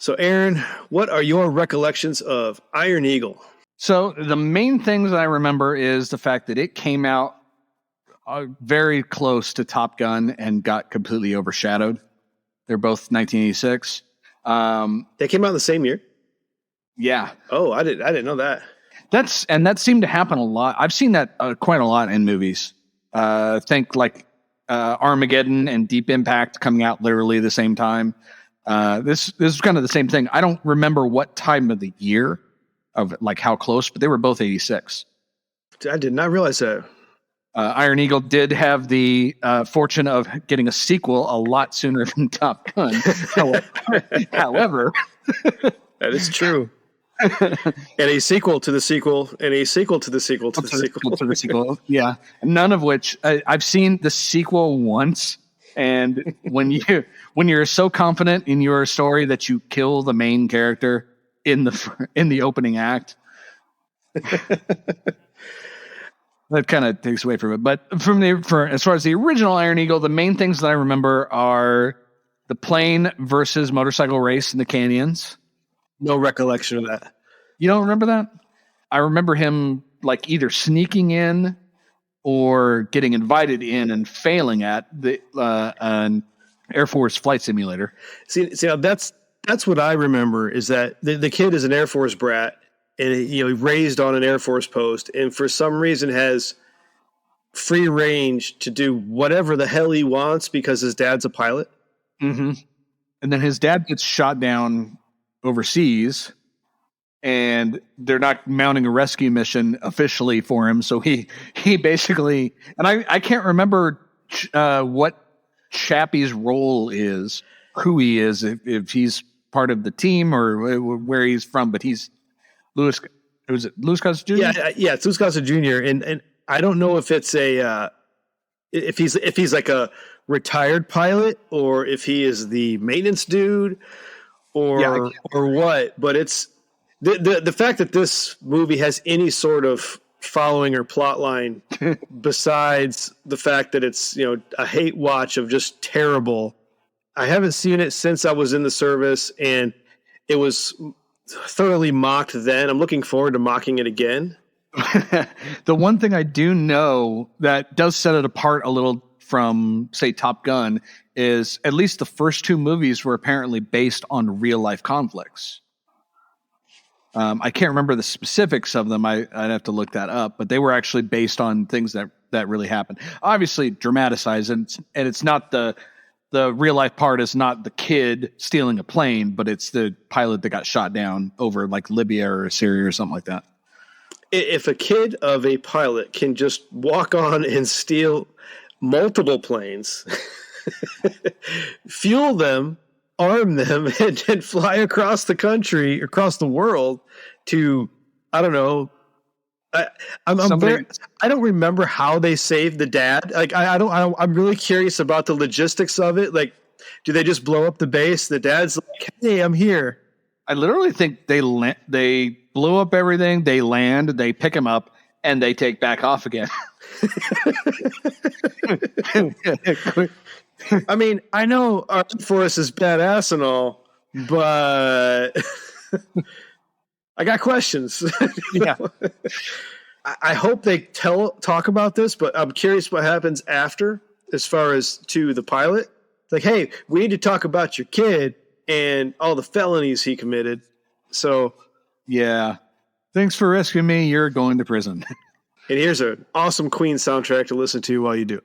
So, Aaron, what are your recollections of Iron Eagle? So the main things I remember is the fact that it came out very close to Top Gun and got completely overshadowed. They're both 1986. They came out in the same year? Yeah. Oh, I didn't know that. That seemed to happen a lot. I've seen that quite a lot in movies. Think like Armageddon and Deep Impact coming out literally the same time. This is kind of the same thing. I don't remember what time of the year of like how close, but they were both 86. I did not realize that. Iron Eagle did have the fortune of getting a sequel a lot sooner than Top Gun. However, that is true. And a sequel to the sequel, and a sequel to the sequel to the sequel to the sequel. Yeah, none of which I've seen the sequel once. And when you're so confident in your story that you kill the main character in the opening act, that kind of takes away from it. But as far as the original Iron Eagle, the main things that I remember are the plane versus motorcycle race in the canyons. No recollection of that. You don't remember that? I remember him like either sneaking in or getting invited in and failing at the an Air Force flight simulator. See, that's what I remember is that the kid is an Air Force brat, and he raised on an Air Force post, and for some reason has free range to do whatever the hell he wants because his dad's a pilot. Mm-hmm. And then his dad gets shot down overseas, and they're not mounting a rescue mission officially for him. So he basically, and I can't remember what Chappie's role is, who he is, if he's part of the team or where he's from, but he's Louis Gossett Jr.? Yeah, it's Louis Gossett Jr. And I don't know if it's if he's like a retired pilot or if he is the maintenance dude or what, but it's the fact that this movie has any sort of following or plot line besides the fact that it's a hate watch of just terrible. I haven't seen it since I was in the service, and it was thoroughly mocked then. I'm looking forward to mocking it again. The one thing I do know that does set it apart a little from, say, Top Gun is at least the first two movies were apparently based on real life conflicts. I can't remember the specifics of them. I'd have to look that up, but they were actually based on things that really happened. Obviously dramatized, and it's not the real life part is not the kid stealing a plane, but it's the pilot that got shot down over like Libya or Syria or something like that. If a kid of a pilot can just walk on and steal multiple planes, fuel them, arm them, and fly across the country, across the world to, I don't know. I don't remember how they saved the dad. Like I'm really curious about the logistics of it. Like, do they just blow up the base? The dad's like, "Hey, I'm here." I literally think they blow up everything. They land, they pick him up, and they take back off again. I mean, I know our force is badass and all, but I got questions. Yeah. I hope they talk about this, but I'm curious what happens after as far as to the pilot. Like, hey, we need to talk about your kid and all the felonies he committed. So, yeah. Thanks for rescuing me. You're going to prison. And here's an awesome Queen soundtrack to listen to while you do it.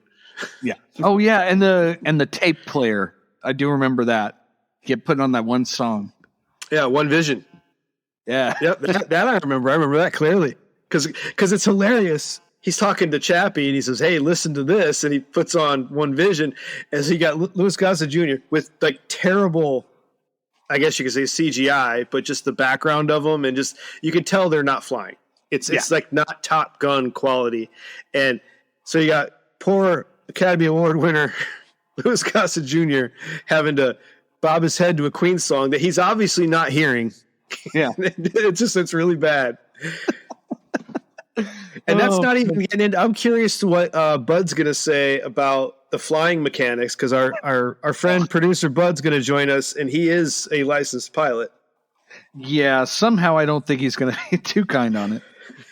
Yeah. Oh yeah, and the tape player. I do remember that. Get put on that one song. Yeah, One Vision. Yeah. Yep, that I remember. I remember that clearly. Because it's hilarious. He's talking to Chappie and he says, "Hey, listen to this," and he puts on One Vision as he got Louis Gossett Jr. with like terrible, I guess you could say CGI, but just the background of them, and just you can tell they're not flying. It's like not Top Gun quality, and so you got poor Academy Award winner Louis Gossett Jr. having to bob his head to a Queen song that he's obviously not hearing. Yeah, it's really bad. And that's not even getting into. I'm curious to what Bud's going to say about the flying mechanics because our friend producer Bud's going to join us, and he is a licensed pilot. Yeah, somehow I don't think he's going to be too kind on it.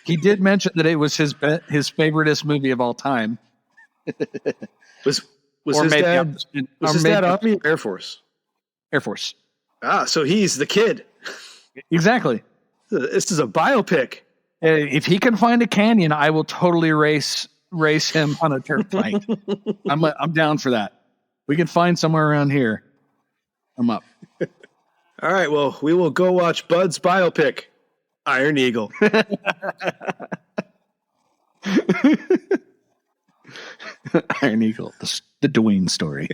He did mention that it was his favoriteest movie of all time. Was his dad Army or Air Force? Air Force. Ah, so he's the kid. Exactly. This is a biopic. If he can find a canyon, I will totally race him on a dirt bike. I'm down for that. We can find somewhere around here. I'm up. All right, well, we will go watch Bud's biopic, Iron Eagle. Iron Eagle, the Dwayne story.